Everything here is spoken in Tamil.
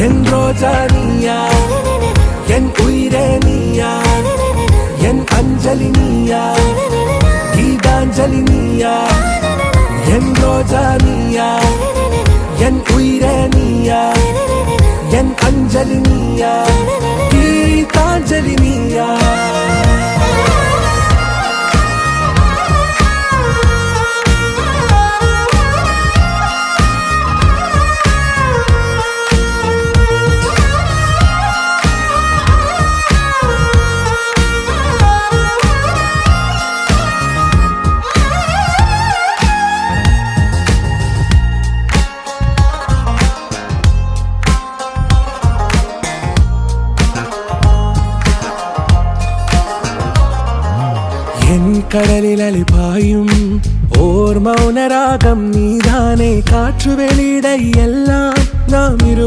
என் ரோஜா நீயா, என் உயிரே நீயா, என் அஞ்சலி நீயா, கீதாஞ்சலி நீயா. என் ரோஜா நீயா, என் உயிரே நீயா, என் அஞ்சலி நீயா, கீதாஞ்சலி நீயா. என் கடலில் அலிபாயும் ஓர் மௌன ராகம் நீதானே. காற்று வெளியிட எல்லாம் நாம்